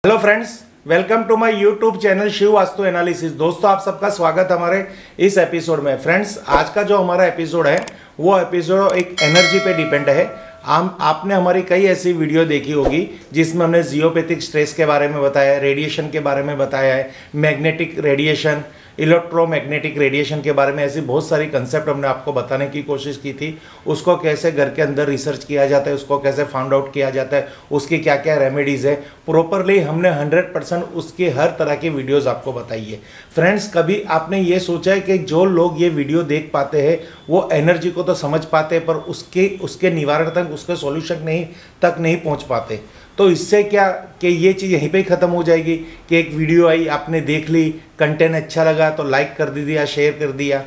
Hello friends, welcome to my YouTube channel Shiv Vastu analysis. दोस्तों, आप सबका स्वागत हमारे इस एपिसोड में। फ्रेंड्स, आज का जो हमारा एपिसोड है वो एपिसोड एक एनर्जी पे डिपेंड है। आपने हमारी कई ऐसी वीडियो देखी होगी जिसमें हमने जियोपैथिक स्ट्रेस के बारे में बताया, रेडिएशन के बारे में बताया है, मैग्नेटिक रेडिएशन, इलेक्ट्रोमैग्नेटिक रेडिएशन के बारे में ऐसी बहुत सारी कंसेप्ट हमने आपको बताने की कोशिश की थी। उसको कैसे घर के अंदर रिसर्च किया जाता है, उसको कैसे फाउंड आउट किया जाता है, उसकी क्या क्या रेमेडीज़ है, प्रॉपरली हमने 100% उसकी हर तरह की वीडियोस आपको बताई है। फ्रेंड्स, कभी आपने ये सोचा है कि जो लोग ये वीडियो देख पाते हैं वो एनर्जी को तो समझ पाते हैं पर उसके निवारण तक, उसके सॉल्यूशन तक नहीं पहुँच पाते। तो इससे क्या कि ये चीज़ यहीं पे ही ख़त्म हो जाएगी कि एक वीडियो आई, आपने देख ली, कंटेंट अच्छा लगा तो लाइक कर दिया, शेयर कर दिया।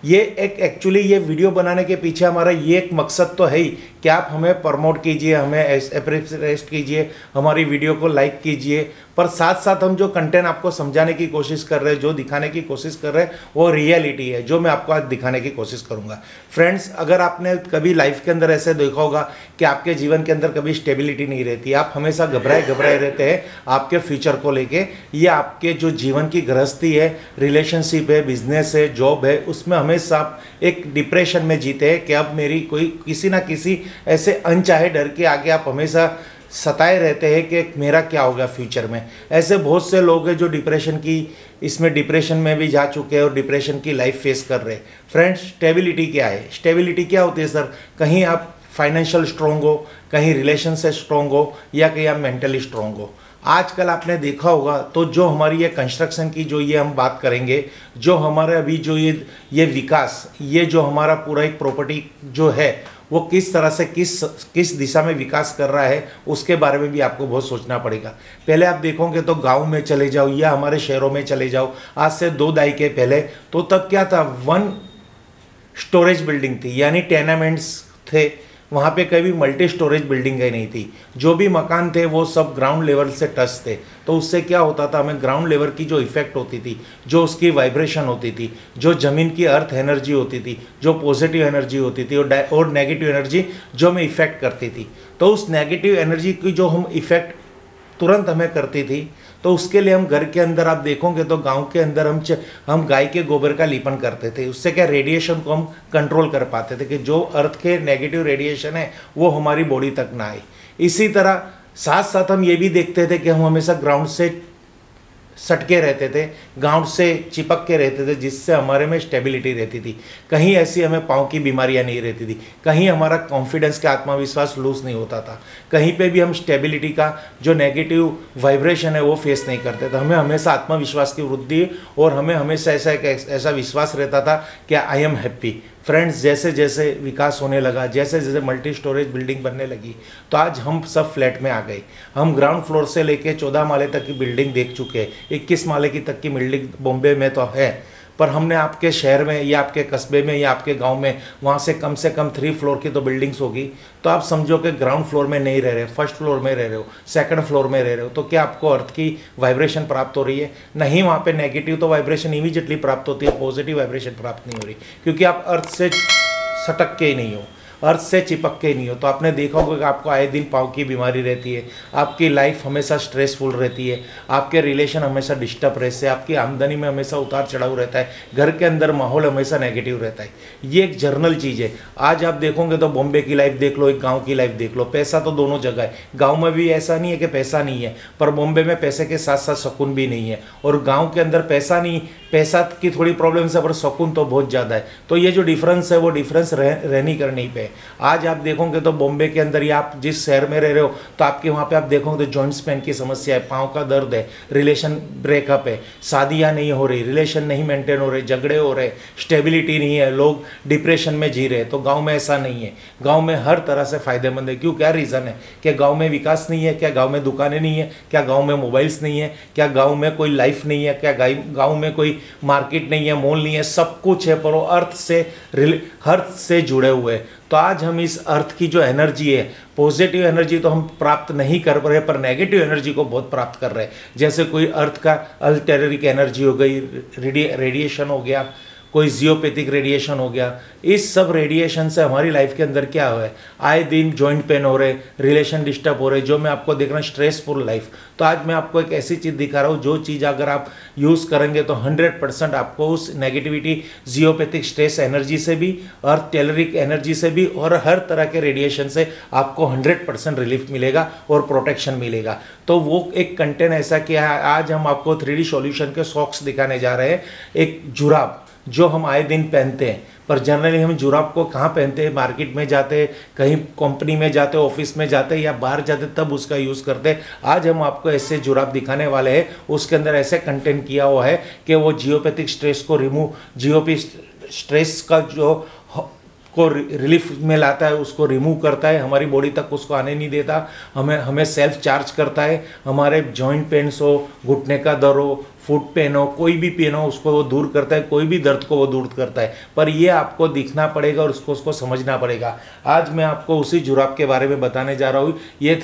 ये एक एक्चुअली ये वीडियो बनाने के पीछे हमारा ये एक मकसद तो है ही कि आप हमें प्रमोट कीजिए, हमें अप्रिशिएट कीजिए, हमारी वीडियो को लाइक कीजिए, पर साथ साथ हम जो कंटेंट आपको समझाने की कोशिश कर रहे हैं, जो दिखाने की कोशिश कर रहे हैं वो रियलिटी है, जो मैं आपको आज दिखाने की कोशिश करूंगा। फ्रेंड्स, अगर आपने कभी लाइफ के अंदर ऐसे देखा होगा कि आपके जीवन के अंदर कभी स्टेबिलिटी नहीं रहती, आप हमेशा घबराए रहते हैं आपके फ्यूचर को लेके, या आपके जो जीवन की गृहस्थी है, रिलेशनशिप है, बिजनेस है, जॉब है, उसमें हमेशा आप एक डिप्रेशन में जीते हैं कि अब मेरी कोई किसी ना किसी ऐसे अनचाहे डर के आगे आप हमेशा सताए रहते हैं कि मेरा क्या होगा फ्यूचर में। ऐसे बहुत से लोग हैं जो डिप्रेशन में भी जा चुके हैं और डिप्रेशन की लाइफ फेस कर रहे हैं। फ्रेंड्स, स्टेबिलिटी क्या है? स्टेबिलिटी क्या होती है सर? कहीं आप फाइनेंशियल स्ट्रॉन्ग हो, कहीं रिलेशन से स्ट्रॉन्ग हो, या कहीं आप मेंटली स्ट्रॉन्ग हो। आजकल आपने देखा होगा तो जो हमारी ये कंस्ट्रक्शन की जो ये हम बात करेंगे, जो हमारे अभी जो ये विकास, ये जो हमारा पूरा एक प्रॉपर्टी जो है वो किस तरह से किस दिशा में विकास कर रहा है, उसके बारे में भी आपको बहुत सोचना पड़ेगा। पहले आप देखोगे तो गांव में चले जाओ या हमारे शहरों में चले जाओ, आज से 2 दहाके पहले, तो तब क्या था, 1 स्टोरेज बिल्डिंग थी, यानी टेनामेंट्स थे। वहाँ पे कभी मल्टी स्टोरेज बिल्डिंग ही नहीं थी। जो भी मकान थे वो सब ग्राउंड लेवल से टच थे। तो उससे क्या होता था, हमें ग्राउंड लेवल की जो इफेक्ट होती थी, जो उसकी वाइब्रेशन होती थी, जो ज़मीन की अर्थ एनर्जी होती थी, जो पॉजिटिव एनर्जी होती थी और नेगेटिव एनर्जी जो हमें इफेक्ट करती थी, तो उस नेगेटिव एनर्जी की जो हम इफेक्ट तुरंत हमें करती थी, तो उसके लिए हम घर के अंदर आप देखोगे तो गांव के अंदर हम गाय के गोबर का लीपन करते थे। उससे क्या, रेडिएशन को हम कंट्रोल कर पाते थे कि जो अर्थ के नेगेटिव रेडिएशन है वो हमारी बॉडी तक ना आए। इसी तरह साथ साथ हम ये भी देखते थे कि हम हमेशा ग्राउंड से सटके रहते थे, ग्राउंड से चिपक के रहते थे, जिससे हमारे में स्टेबिलिटी रहती थी। कहीं ऐसी हमें पाँव की बीमारियां नहीं रहती थी, कहीं हमारा कॉन्फिडेंस का आत्मविश्वास लूज नहीं होता था, कहीं पे भी हम स्टेबिलिटी का जो नेगेटिव वाइब्रेशन है वो फेस नहीं करते थे। हमें हमेशा आत्मविश्वास की वृद्धि और हमें हमेशा ऐसा विश्वास रहता था कि आई एम हैप्पी। फ्रेंड्स, जैसे जैसे विकास होने लगा, जैसे जैसे मल्टी स्टोरेज बिल्डिंग बनने लगी, तो आज हम सब फ्लैट में आ गए। हम ग्राउंड फ्लोर से लेके 14 माले तक की बिल्डिंग देख चुके हैं। 21 माले की तक की बिल्डिंग बॉम्बे में तो है, पर हमने आपके शहर में या आपके कस्बे में या आपके गांव में वहाँ से कम 3 फ्लोर की तो बिल्डिंग्स होगी। तो आप समझो कि ग्राउंड फ्लोर में नहीं रह रहे, फर्स्ट फ्लोर में रह रहे हो, सेकंड फ्लोर में रह रहे हो, तो क्या आपको अर्थ की वाइब्रेशन प्राप्त हो रही है? नहीं, वहाँ पे नेगेटिव तो वाइब्रेशन इमीडिएटली प्राप्त होती है, पॉजिटिव वाइब्रेशन प्राप्त नहीं हो रही, क्योंकि आप अर्थ से सटक के ही नहीं हो, अर्थ से चिपक के नहीं हो। तो आपने देखा होगा कि आपको आए दिन पाँव की बीमारी रहती है, आपकी लाइफ हमेशा स्ट्रेसफुल रहती है, आपके रिलेशन हमेशा डिस्टर्ब रहते हैं, आपकी आमदनी में हमेशा उतार चढ़ाव रहता है, घर के अंदर माहौल हमेशा नेगेटिव रहता है। ये एक जर्नल चीज़ है। आज आप देखोगे तो बॉम्बे की लाइफ देख लो, एक गाँव की लाइफ देख लो। पैसा तो दोनों जगह है, गाँव में भी ऐसा नहीं है कि पैसा नहीं है, पर बॉम्बे में पैसे के साथ साथ सुकून भी नहीं है, और गाँव के अंदर पैसा की थोड़ी प्रॉब्लम्स है पर सुकून तो बहुत ज़्यादा है। तो ये जो डिफरेंस है वो डिफरेंस रहनी करनी पे। आज आप देखोगे तो बॉम्बे के अंदर या आप जिस शहर में रह रहे हो तो आपके वहाँ पे आप देखोगे तो जॉइंट्स पेन की समस्या है, पाँव का दर्द है, रिलेशन ब्रेकअप है, शादियाँ नहीं हो रही, रिलेशन नहीं मेंटेन हो रहे, झगड़े हो रहे, स्टेबिलिटी नहीं है, लोग डिप्रेशन में जी रहे। तो गाँव में ऐसा नहीं है, गाँव में हर तरह से फ़ायदेमंद है। क्यों, क्या रीज़न है? क्या गाँव में विकास नहीं है? क्या गाँव में दुकानें नहीं है? क्या गाँव में मोबाइल्स नहीं है? क्या गाँव में कोई लाइफ नहीं है? क्या गाँव में कोई मार्केट नहीं है, मॉल नहीं है? सब कुछ है, पर वो अर्थ से जुड़े हुए हैं। तो आज हम इस अर्थ की जो एनर्जी है, पॉजिटिव एनर्जी तो हम प्राप्त नहीं कर रहे, पर नेगेटिव एनर्जी को बहुत प्राप्त कर रहे हैं। जैसे कोई अर्थ का अल्टेरिक एनर्जी हो गई, रेडिएशन हो गया, कोई जियोपैथिक रेडिएशन हो गया। इस सब रेडिएशन से हमारी लाइफ के अंदर क्या हुआ है, आए दिन जॉइंट पेन हो रहे, रिलेशन डिस्टर्ब हो रहे, जो मैं आपको देख रहा हूँ स्ट्रेसफुल लाइफ। तो आज मैं आपको एक ऐसी चीज़ दिखा रहा हूँ जो चीज़ अगर आप यूज़ करेंगे तो 100% आपको उस नेगेटिविटी, जियोपैथिक स्ट्रेस एनर्जी से भी और टेलरिक एनर्जी से भी और हर तरह के रेडिएशन से आपको 100% रिलीफ मिलेगा और प्रोटेक्शन मिलेगा। तो वो एक कंटेंट ऐसा किया है। आज हम आपको 3D सॉल्यूशन के सॉक्स दिखाने जा रहे हैं। एक जुराब जो हम आए दिन पहनते हैं, पर जनरली हम जुराब को कहाँ पहनते हैं, मार्केट में जाते, कहीं कंपनी में जाते, ऑफिस में जाते या बाहर जाते तब उसका यूज़ करते हैं। आज हम आपको ऐसे जुराब दिखाने वाले हैं, उसके अंदर ऐसे कंटेंट किया हुआ है कि वो जियोपैथिक स्ट्रेस को स्ट्रेस का जो को रिलीफ में लाता है, उसको रिमूव करता है, हमारी बॉडी तक उसको आने नहीं देता, हमें सेल्फ चार्ज करता है। हमारे जॉइंट पेन्स हो, घुटने का दर्द हो, फुट पेन हो, कोई भी पेन हो, उसको वो दूर करता है, कोई भी दर्द को वो दूर करता है। पर ये आपको दिखना पड़ेगा और उसको समझना पड़ेगा। आज मैं आपको उसी जुराब के बारे में बताने जा रहा हूँ। ये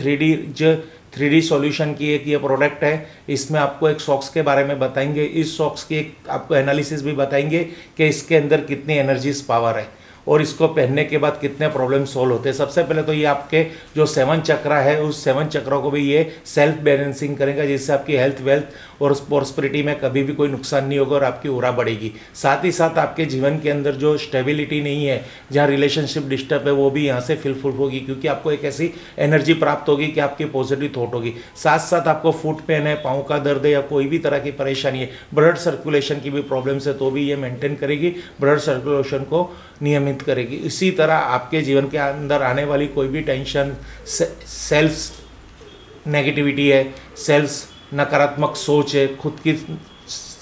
3D सॉल्यूशन की एक ये प्रोडक्ट है। इसमें आपको एक सॉक्स के बारे में बताएंगे, इस सॉक्स की एक आपको एनालिसिस भी बताएंगे कि इसके अंदर कितनी एनर्जीज पावर है और इसको पहनने के बाद कितने प्रॉब्लम सॉल्व होते हैं। सबसे पहले तो ये आपके जो 7 चक्रा है, उस 7 चक्रों को भी ये सेल्फ बैलेंसिंग करेगा, जिससे आपकी हेल्थ, वेल्थ और प्रॉस्पेरिटी में कभी भी कोई नुकसान नहीं होगा और आपकी उरा बढ़ेगी। साथ ही साथ आपके जीवन के अंदर जो स्टेबिलिटी नहीं है, जहाँ रिलेशनशिप डिस्टर्ब है, वो भी यहाँ से फिलफुल होगी, क्योंकि आपको एक ऐसी एनर्जी प्राप्त होगी कि आपकी पॉजिटिव थॉट होगी। साथ साथ आपको फुट पेन है, पाँव का दर्द है या कोई भी तरह की परेशानी है, ब्लड सर्कुलेशन की भी प्रॉब्लम्स है, तो भी ये मेंटेन करेगी, ब्लड सर्कुलेशन को नियमित करेगी। इसी तरह आपके जीवन के अंदर आने वाली कोई भी टेंशन, सेल्फ नेगेटिविटी है, सेल्फ नकारात्मक सोच है, खुद की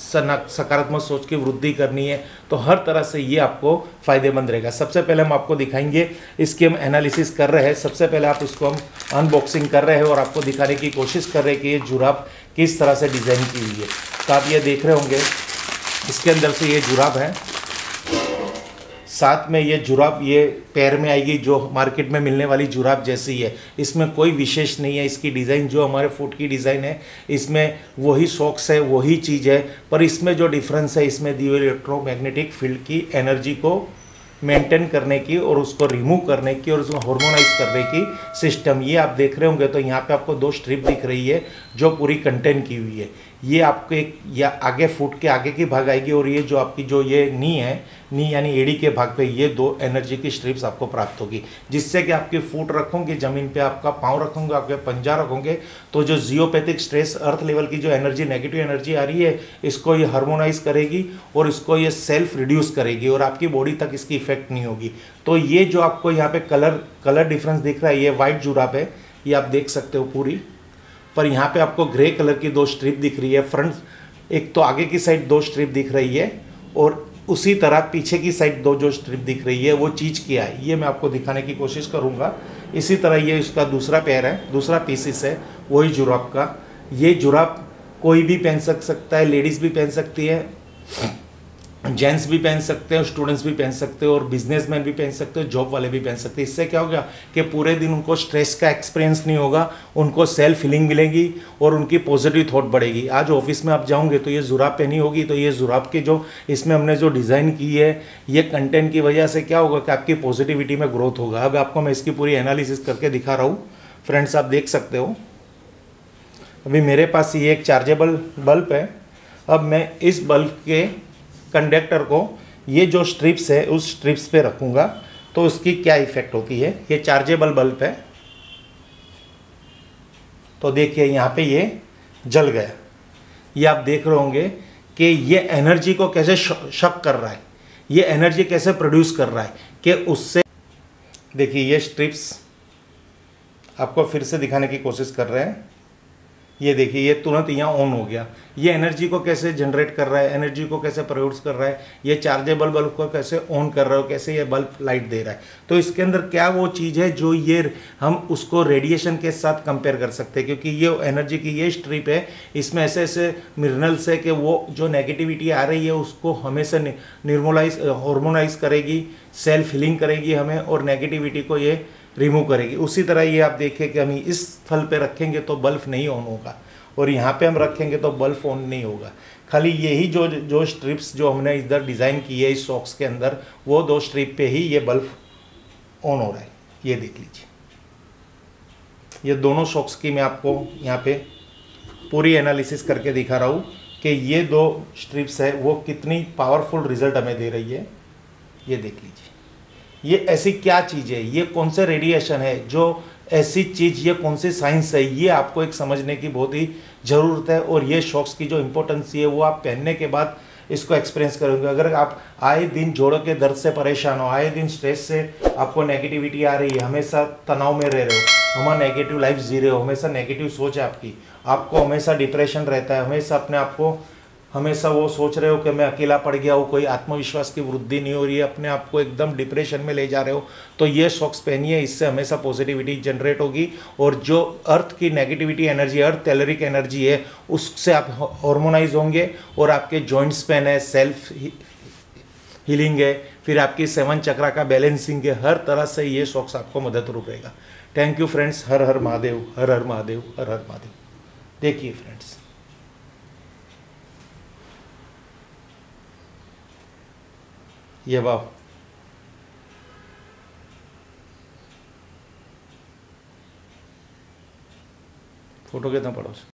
सकारात्मक सोच की वृद्धि करनी है, तो हर तरह से ये आपको फ़ायदेमंद रहेगा। सबसे पहले हम आपको दिखाएंगे, इसकी हम एनालिसिस कर रहे हैं। सबसे पहले आप इसको हम अनबॉक्सिंग कर रहे हैं और आपको दिखाने की कोशिश कर रहे हैं कि ये जुराब किस तरह से डिज़ाइन की हुई है। तो आप ये देख रहे होंगे, इसके अंदर से ये जुराब है, साथ में ये जुराब ये पैर में आएगी, जो मार्केट में मिलने वाली जुराब जैसी है। इसमें कोई विशेष नहीं है। इसकी डिज़ाइन जो हमारे फुट की डिज़ाइन है, इसमें वही सॉक्स है, वही चीज़ है, पर इसमें जो डिफरेंस है, इसमें दी हुई इलेक्ट्रोमैग्नेटिक फील्ड की एनर्जी को मेंटेन करने की और उसको रिमूव करने की और उसको हार्मोनाइज करने की सिस्टम, ये आप देख रहे होंगे। तो यहाँ पे आपको 2 स्ट्रिप दिख रही है जो पूरी कंटेन की हुई है। ये आपको एक या आगे फुट के आगे की भाग आएगी और ये जो आपकी जो ये नी है, नी यानी एड़ी के भाग पे ये 2 एनर्जी की स्ट्रिप्स आपको प्राप्त होगी, जिससे कि आपकी फुट रखोगे ज़मीन पे, आपका पाँव रखोगे, आपके पंजा रखोगे, तो जो जियोपैथिक स्ट्रेस अर्थ लेवल की जो एनर्जी, नेगेटिव एनर्जी आ रही है, इसको ये हार्मोनाइज करेगी और इसको ये सेल्फ रिड्यूस करेगी और आपकी बॉडी तक इसकी इफेक्ट नहीं होगी। तो ये जो आपको यहाँ पे कलर डिफरेंस दिख रहा है, ये वाइट जुराब है, ये आप देख सकते हो पूरी, पर यहाँ पे आपको ग्रे कलर की 2 स्ट्रिप दिख रही है। फ्रंट एक तो आगे की साइड 2 स्ट्रिप दिख रही है और उसी तरह पीछे की साइड 2 जो स्ट्रिप दिख रही है, वो चीज़ क्या है ये मैं आपको दिखाने की कोशिश करूँगा। इसी तरह ये इसका दूसरा पैर है, दूसरा पीसिस है वही जुराब का। ये जुराब कोई भी पहन सकता है, लेडीज़ भी पहन सकती है, जेंट्स भी पहन सकते हैं, स्टूडेंट्स भी पहन सकते हो और बिजनेसमैन भी पहन सकते हो, जॉब वाले भी पहन सकते हैं। इससे क्या होगा कि पूरे दिन उनको स्ट्रेस का एक्सपीरियंस नहीं होगा, उनको सेल्फ हीलिंग मिलेगी और उनकी पॉजिटिव थॉट बढ़ेगी। आज ऑफिस में आप जाओगे तो ये जुराब पहनी होगी, तो ये जुराब के जो इसमें हमने जो डिज़ाइन की है, ये कंटेंट की वजह से क्या होगा कि आपकी पॉजिटिविटी में ग्रोथ होगा। अब आपको मैं इसकी पूरी एनालिसिस करके दिखा रहा हूँ। फ्रेंड्स, आप देख सकते हो अभी मेरे पास ये एक चार्जेबल बल्ब है। अब मैं इस बल्ब के कंडक्टर को ये जो स्ट्रिप्स है उस स्ट्रिप्स पे रखूँगा तो उसकी क्या इफेक्ट होती है। ये चार्जेबल बल्ब है, तो देखिए यहाँ पे ये जल गया। ये आप देख रहे होंगे कि ये एनर्जी को कैसे शक कर रहा है, ये एनर्जी कैसे प्रोड्यूस कर रहा है कि उससे, देखिए ये स्ट्रिप्स आपको फिर से दिखाने की कोशिश कर रहे हैं। ये देखिए ये तुरंत यहाँ ऑन हो गया। ये एनर्जी को कैसे जनरेट कर रहा है, एनर्जी को कैसे प्रोड्यूस कर रहा है, ये चार्जेबल बल्ब को कैसे ऑन कर रहा है, कैसे ये बल्ब लाइट दे रहा है। तो इसके अंदर क्या वो चीज़ है जो ये हम उसको रेडिएशन के साथ कंपेयर कर सकते हैं, क्योंकि ये एनर्जी की ये स्ट्रिप है, इसमें ऐसे ऐसे मिनरल्स है कि वो जो नेगेटिविटी आ रही है उसको हमेशा निर्मलाइज, हार्मोनाइज करेगी, सेल्फ हीलिंग करेगी हमें और नेगेटिविटी को ये रिमूव करेगी। उसी तरह ये आप देखें कि हम इस स्थल पे रखेंगे तो बल्ब नहीं ऑन होगा और यहाँ पे हम रखेंगे तो बल्ब ऑन नहीं होगा। खाली यही जो जो स्ट्रिप्स जो हमने इधर डिज़ाइन की है इस सॉक्स के अंदर, वो 2 स्ट्रिप पे ही ये बल्ब ऑन हो रहा है। ये देख लीजिए, ये दोनों सॉक्स की मैं आपको यहाँ पे पूरी एनालिसिस करके दिखा रहा हूँ कि ये 2 स्ट्रिप्स है वो कितनी पावरफुल रिजल्ट हमें दे रही है। ये देख लीजिए, ये ऐसी क्या चीज़ है, ये कौन से रेडिएशन है, जो ऐसी चीज़, ये कौन सी साइंस है, ये आपको एक समझने की बहुत ही ज़रूरत है। और ये शॉक्स की जो इम्पोर्टेंस है वो आप पहनने के बाद इसको एक्सपीरियंस करोगे। अगर आप आए दिन जोड़ों के दर्द से परेशान हो, आए दिन स्ट्रेस से आपको नेगेटिविटी आ रही है, हमेशा तनाव में रह रहे हो, हमेशा नेगेटिव लाइफ जी रहे हो, हमेशा नेगेटिव सोच है आपको हमेशा डिप्रेशन रहता है, हमेशा अपने आप को हमेशा वो सोच रहे हो कि मैं अकेला पड़ गया हूँ, कोई आत्मविश्वास की वृद्धि नहीं हो रही है, अपने आप को एकदम डिप्रेशन में ले जा रहे हो, तो ये सॉक्स पहनिए। इससे हमेशा पॉजिटिविटी जनरेट होगी और जो अर्थ की नेगेटिविटी एनर्जी, अर्थ टेलरिक एनर्जी है, उससे आप हार्मोनाइज होंगे और आपके जॉइंट्स पेन है, सेल्फ हीलिंग है, फिर आपकी 7 चक्रा का बैलेंसिंग है, हर तरह से ये सॉक्स आपको मददरूप रहेगा। Thank you friends. हर हर महादेव, हर हर महादेव, हर हर महादेव। देखिए फ्रेंड्स, ये वाह, फोटो कितना पड़ोस